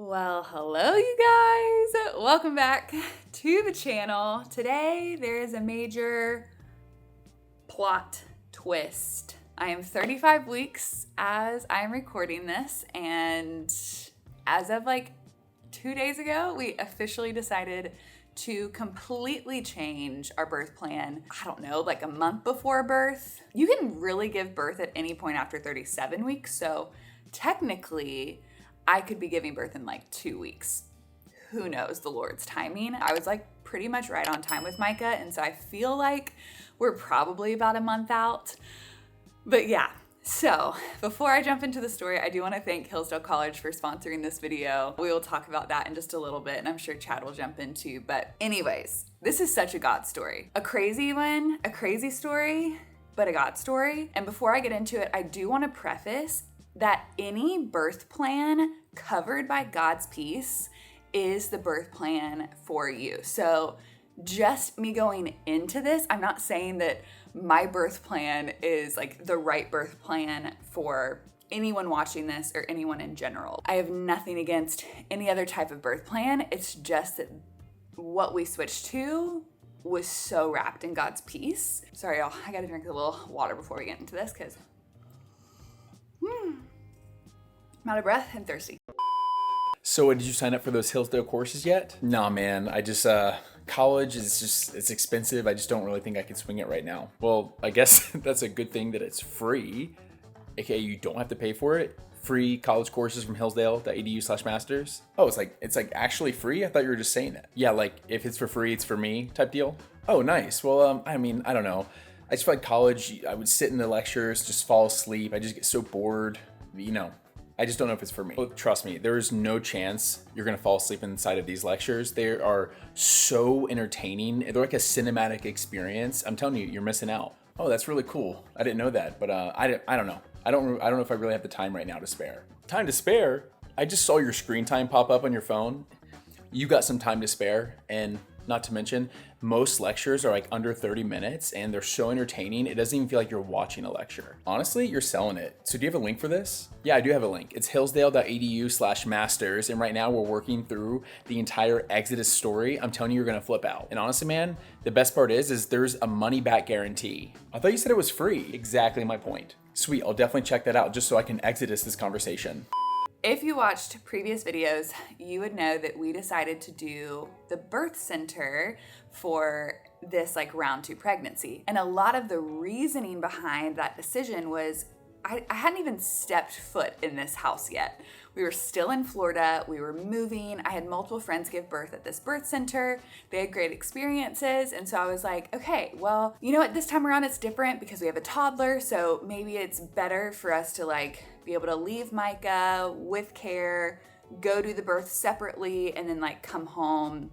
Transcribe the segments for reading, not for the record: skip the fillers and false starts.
Well, hello you guys. Welcome back to the channel. Today there is a major plot twist. I am 35 weeks as I'm recording this, and as of like 2 days ago, we officially decided to completely change our birth plan. I don't know, like a month before birth. You can really give birth at any point after 37 weeks, so technically I could be giving birth in like 2 weeks. Who knows the Lord's timing? I was like pretty much right on time with Micah, and so I feel like we're probably about a month out. But yeah, so before I jump into the story, I do want to thank Hillsdale College for sponsoring this video. We will talk about that in just a little bit, and I'm sure Chad will jump in too. But anyways, this is such a God story. A crazy one, a crazy story, but a God story. And before I get into it, I do want to preface that any birth plan covered by God's peace is the birth plan for you. So just me going into this, I'm not saying that my birth plan is like the right birth plan for anyone watching this or anyone in general. I have nothing against any other type of birth plan. It's just that what we switched to was so wrapped in God's peace. Sorry, y'all, I gotta drink a little water before we get into this because I'm out of breath and thirsty. So did you sign up for those Hillsdale courses yet? Nah, man. I just, college is it's expensive. I just don't really think I can swing it right now. Well, I guess that's a good thing that it's free. AKA you don't have to pay for it. Free college courses from hillsdale.edu/masters. Oh, it's like actually free? I thought you were just saying that. Yeah, like if it's for free, it's for me type deal. Oh, nice. Well, I mean, I don't know. I just feel like college, I would sit in the lectures, just fall asleep. I just get so bored, I just don't know if it's for me. But trust me, there is no chance you're gonna fall asleep inside of these lectures. They are so entertaining. They're like a cinematic experience. I'm telling you, you're missing out. Oh, that's really cool. I didn't know that, but I don't know. I don't know if I really have the time right now to spare. Time to spare? I just saw your screen time pop up on your phone. You got some time to spare, and not to mention, most lectures are like under 30 minutes and they're so entertaining, it doesn't even feel like you're watching a lecture. Honestly, you're selling it. So do you have a link for this? Yeah, I do have a link. It's hillsdale.edu/masters. And right now we're working through the entire Exodus story. I'm telling you, you're gonna flip out. And honestly, man, the best part is there's a money back guarantee. I thought you said it was free. Exactly my point. Sweet, I'll definitely check that out just so I can Exodus this conversation. If you watched previous videos, you would know that we decided to do the birth center for this like round 2 pregnancy. And a lot of the reasoning behind that decision was I hadn't even stepped foot in this house yet. We were still in Florida, we were moving. I had multiple friends give birth at this birth center. They had great experiences. And so I was like, okay, well, you know what, this time around it's different because we have a toddler. So maybe it's better for us to like be able to leave Micah with care, go do the birth separately, and then like come home,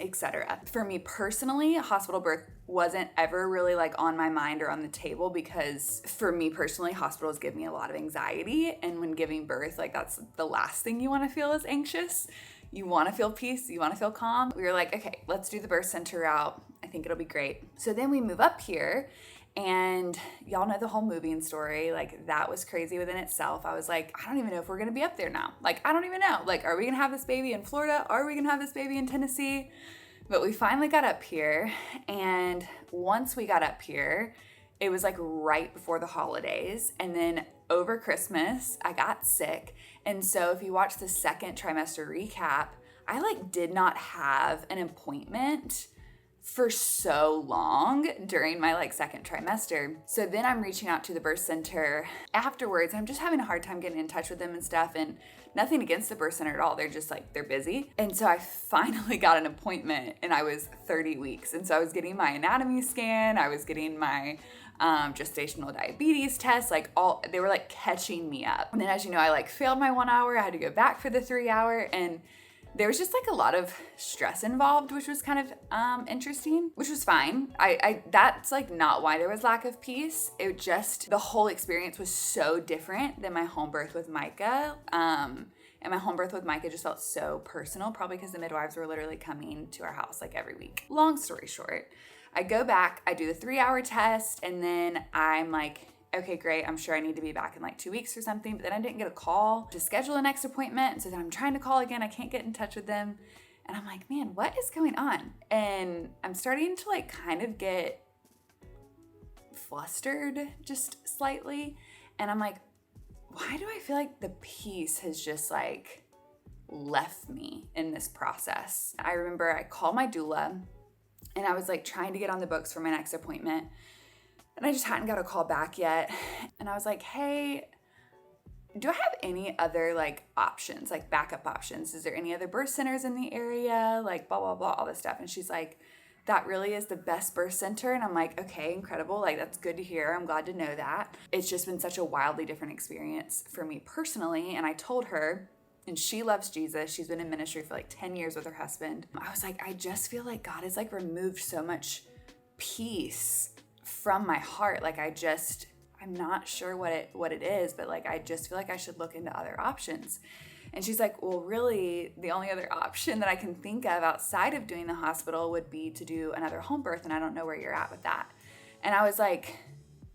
etc. For me personally, a hospital birth wasn't ever really like on my mind or on the table because for me personally, hospitals give me a lot of anxiety. And when giving birth, like that's the last thing you want to feel is anxious. You want to feel peace, you want to feel calm. We were like, okay, let's do the birth center route. I think it'll be great. So then we move up here. And y'all know the whole moving story. Like that was crazy within itself. I was like, I don't even know if we're going to be up there now. Like, I don't even know. Like, are we going to have this baby in Florida? Are we going to have this baby in Tennessee? But we finally got up here. And once we got up here, it was like right before the holidays. And then over Christmas, I got sick. And so if you watch the second trimester recap, I like did not have an appointment for so long during my like second trimester. So then I'm reaching out to the birth center afterwards. I'm just having a hard time getting in touch with them and stuff, and nothing against the birth center at all. They're just like, they're busy. And so I finally got an appointment and I was 30 weeks. And so I was getting my anatomy scan. I was getting my gestational diabetes test, like they were like catching me up. And then as you know, I like failed my 1 hour. I had to go back for the 3 hour, and there was just like a lot of stress involved, which was kind of interesting, which was fine. I that's like not why there was lack of peace. It just, the whole experience was so different than my home birth with Micah. And my home birth with Micah just felt so personal, probably because the midwives were literally coming to our house like every week. Long story short, I go back, I do the 3 hour test, and then I'm like, okay, great. I'm sure I need to be back in like 2 weeks or something. But then I didn't get a call to schedule a next appointment. And so then I'm trying to call again. I can't get in touch with them. And I'm like, man, what is going on? And I'm starting to like kind of get flustered just slightly. And I'm like, why do I feel like the peace has just like left me in this process? I remember I called my doula and I was like trying to get on the books for my next appointment. And I just hadn't got a call back yet. And I was like, hey, do I have any other like options, like backup options? Is there any other birth centers in the area? Like blah, blah, blah, all this stuff. And she's like, that really is the best birth center. And I'm like, okay, incredible. Like, that's good to hear. I'm glad to know that. It's just been such a wildly different experience for me personally. And I told her, and she loves Jesus. She's been in ministry for like 10 years with her husband. I was like, I just feel like God has like removed so much peace from my heart. Like I'm not sure what it is, but like, I just feel like I should look into other options. And she's like, well, really, the only other option that I can think of outside of doing the hospital would be to do another home birth. And I don't know where you're at with that. And I was like,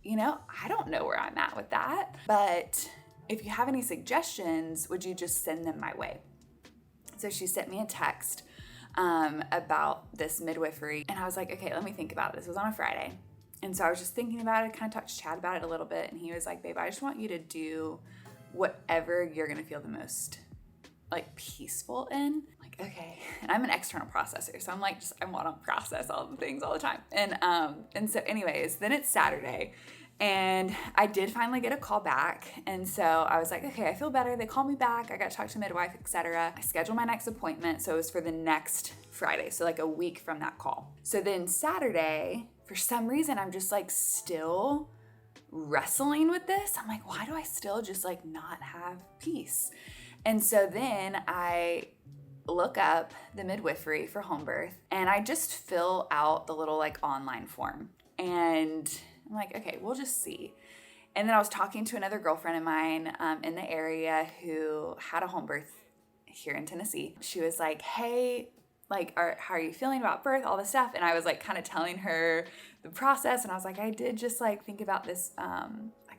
I don't know where I'm at with that. But if you have any suggestions, would you just send them my way? So she sent me a text about this midwifery. And I was like, okay, let me think about it. This was on a Friday. And so I was just thinking about it, kind of talked to Chad about it a little bit. And he was like, babe, I just want you to do whatever you're going to feel the most like peaceful in. Like, okay. And I'm an external processor. So I'm like, I want to process all the things all the time. And so anyways, then it's Saturday and I did finally get a call back. And so I was like, okay, I feel better. They called me back. I got to talk to the midwife, etc. I scheduled my next appointment. So it was for the next Friday. So like a week from that call. So then Saturday, for some reason, I'm just like still wrestling with this. I'm like, why do I still just like not have peace? And so then I look up the midwifery for home birth and I just fill out the little like online form. And I'm like, okay, we'll just see. And then I was talking to another girlfriend of mine in the area who had a home birth here in Tennessee. She was like, hey, like, how are you feeling about birth, all this stuff? And I was like kind of telling her the process. And I was like, I did just like think about this,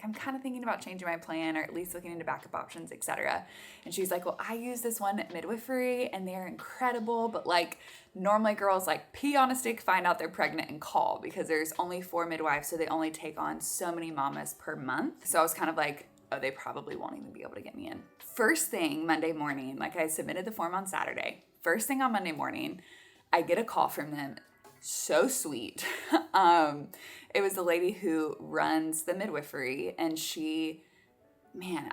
I'm kind of thinking about changing my plan or at least looking into backup options, etc. And she's like, well, I use this one at midwifery and they're incredible. But like normally girls like pee on a stick, find out they're pregnant and call because there's only 4 midwives. So they only take on so many mamas per month. So I was kind of like, oh, they probably won't even be able to get me in. First thing Monday morning, like I submitted the form on Saturday. First thing on Monday morning, I get a call from them. So sweet. It was the lady who runs the midwifery and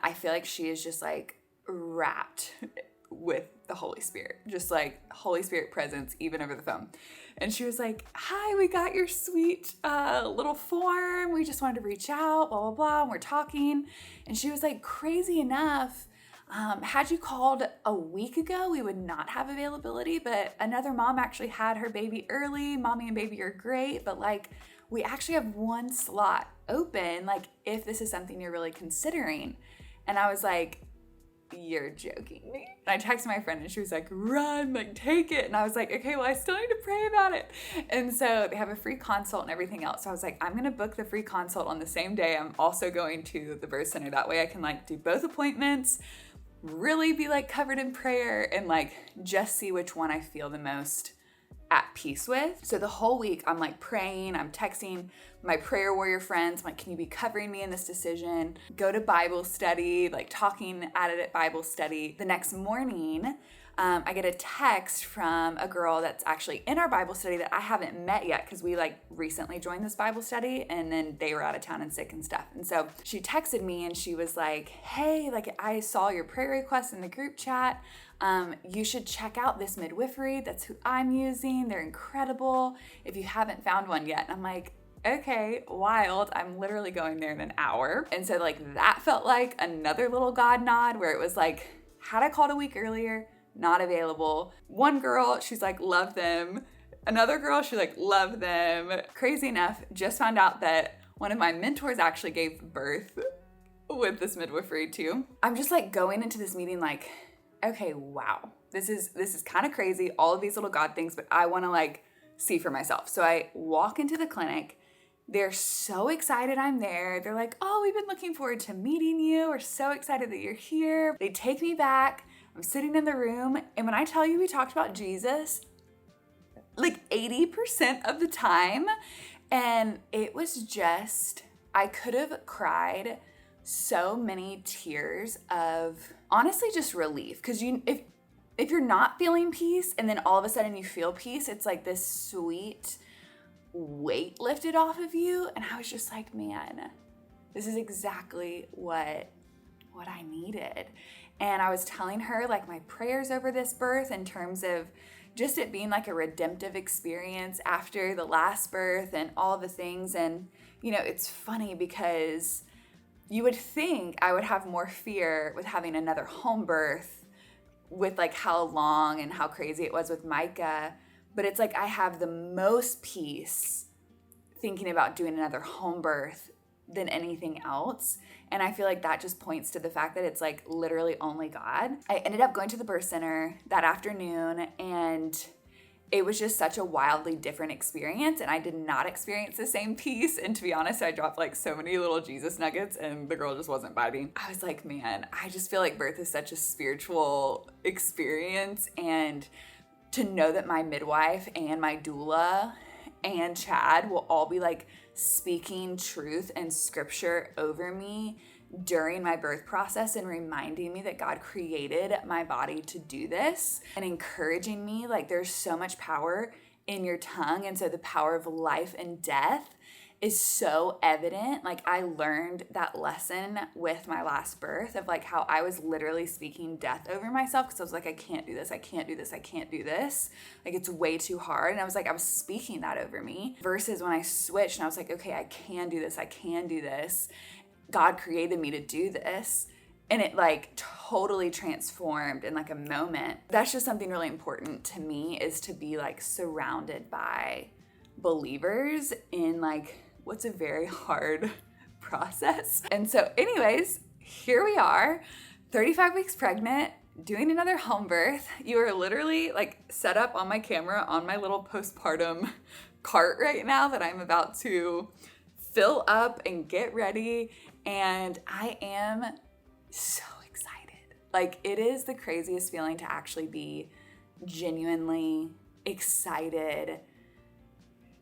I feel like she is just like wrapped with the Holy Spirit, just like Holy Spirit presence, even over the phone. And she was like, hi, we got your sweet little form. We just wanted to reach out, blah, blah, blah. And we're talking. And she was like, crazy enough, had you called a week ago, we would not have availability, but another mom actually had her baby early. Mommy and baby are great, but like we actually have 1 slot open, like if this is something you're really considering. And I was like, you're joking me. And I texted my friend and she was like, run, like take it. And I was like, okay, well, I still need to pray about it. And so they have a free consult and everything else. So I was like, I'm going to book the free consult on the same day. I'm also going to the birth center. That way I can like do both appointments, really be like covered in prayer and like just see which one I feel the most at peace with. So the whole week I'm like praying, I'm texting my prayer warrior friends. I'm like, can you be covering me in this decision? Go to Bible study, like talking at it at Bible study. The next morning, I get a text from a girl that's actually in our Bible study that I haven't met yet because we like recently joined this Bible study and then they were out of town and sick and stuff. And so she texted me and she was like, hey, like I saw your prayer request in the group chat. You should check out this midwifery. That's who I'm using. They're incredible if you haven't found one yet. And I'm like, okay, wild. I'm literally going there in an hour. And so like that felt like another little God nod where it was like, had I called a week earlier, not available. One girl, she's like, love them. Another girl, she's like, love them. Crazy enough, just found out that one of my mentors actually gave birth with this midwifery too. I'm just like going into this meeting like, okay, wow, this is kind of crazy, all of these little God things, but I want to like see for myself. So I walk into the clinic, They're so excited I'm there. They're like, oh, we've been looking forward to meeting you. We're so excited that you're here. They take me back. I'm sitting in the room. And when I tell you we talked about Jesus, like 80% of the time. And it was just, I could have cried so many tears of honestly just relief. Because if you're not feeling peace and then all of a sudden you feel peace, it's like this sweet weight lifted off of you. And I was just like, man, this is exactly what I needed. And I was telling her like my prayers over this birth in terms of just it being like a redemptive experience after the last birth and all the things. And, you know, it's funny because you would think I would have more fear with having another home birth with like how long and how crazy it was with Micah. But it's like I have the most peace thinking about doing another home birth than anything else. And I feel like that just points to the fact that it's like literally only God. I ended up going to the birth center that afternoon, and it was just such a wildly different experience. And I did not experience the same peace. And to be honest, I dropped like so many little Jesus nuggets and the girl just wasn't biting. I was like, man, I just feel like birth is such a spiritual experience. And to know that my midwife and my doula and Chad will all be like speaking truth and scripture over me during my birth process and reminding me that God created my body to do this and encouraging me. Like there's so much power in your tongue. And so the power of life and death is so evident. Like I learned that lesson with my last birth of like how I was literally speaking death over myself because I was like, I can't do this, I can't do this, I can't do this. Like it's way too hard. And I was like, I was speaking that over me versus when I switched and I was like, okay, I can do this, I can do this. God created me to do this. And it like totally transformed in like a moment. That's just something really important to me, is to be like surrounded by believers in like what's a very hard process. And so anyways, here we are, 35 weeks pregnant, doing another home birth. You are literally like set up on my camera on my little postpartum cart right now that I'm about to fill up and get ready. And I am so excited. Like it is the craziest feeling to actually be genuinely excited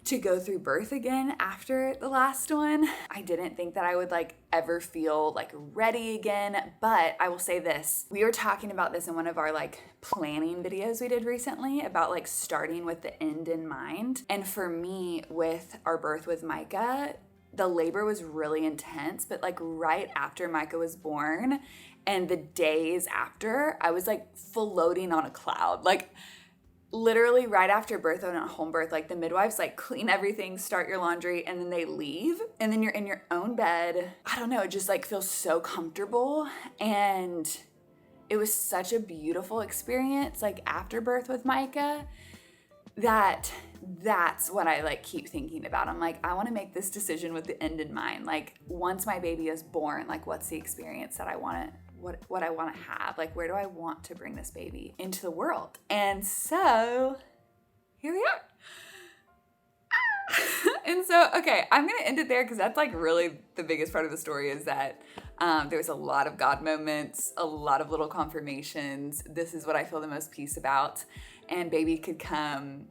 to go through birth again after the last one. I didn't think that I would like ever feel like ready again, but I will say this. We were talking about this in one of our like planning videos we did recently about like starting with the end in mind. And for me with our birth with Micah, the labor was really intense, but like right after Micah was born and the days after, I was like floating on a cloud. Like literally right after birth on a home birth, like the midwives like clean everything, start your laundry, and then they leave. And then you're in your own bed. I don't know, it just like feels so comfortable. And it was such a beautiful experience like after birth with Micah that's what I like keep thinking about. I'm like, I want to make this decision with the end in mind. Like once my baby is born, like what's the experience that I want to what I want to have, like where do I want to bring this baby into the world? And so here we are. And so, okay, I'm going to end it there because that's like really the biggest part of the story, is that there's a lot of God moments, a lot of little confirmations. This is what I feel the most peace about. And baby could come.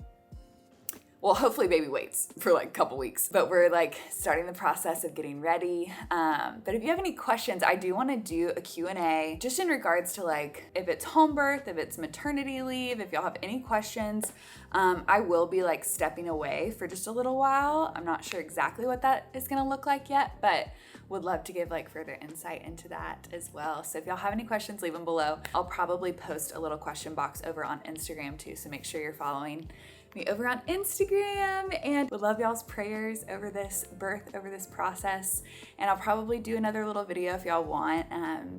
Well, hopefully baby waits for like a couple weeks, but we're like starting the process of getting ready. But if you have any questions, I do want to do a Q&A just in regards to like if it's home birth, if it's maternity leave, if y'all have any questions. I will be like stepping away for just a little while. I'm not sure exactly what that is going to look like yet, but would love to give like further insight into that as well. So if y'all have any questions, leave them below. I'll probably post a little question box over on Instagram too, so make sure you're following me over on Instagram, and would love y'all's prayers over this birth, over this process. And I'll probably do another little video if y'all want,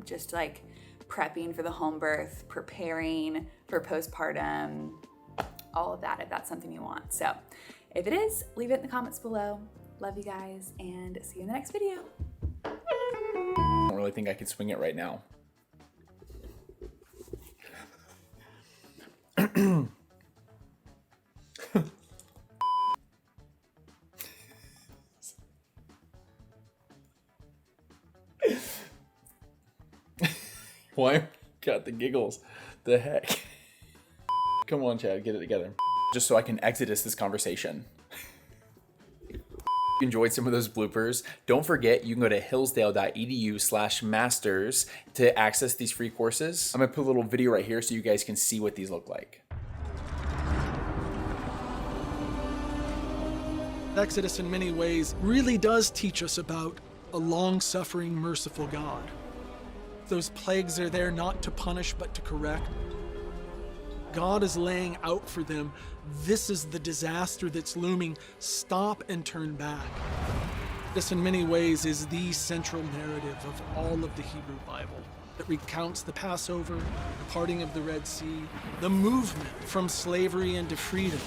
just like prepping for the home birth, preparing for postpartum, all of that, if that's something you want. So if it is, leave it in the comments below. Love you guys, and see you in the next video. I don't really think I could swing it right now. Why? Got the giggles. The heck? Come on, Chad, get it together. Just so I can exodus this conversation. Enjoyed some of those bloopers. Don't forget, you can go to hillsdale.edu/masters to access these free courses. I'm gonna put a little video right here so you guys can see what these look like. Exodus in many ways really does teach us about a long-suffering, merciful God. Those plagues are there not to punish, but to correct. God is laying out for them, this is the disaster that's looming, stop and turn back. This in many ways is the central narrative of all of the Hebrew Bible that recounts the Passover, the parting of the Red Sea, the movement from slavery into freedom,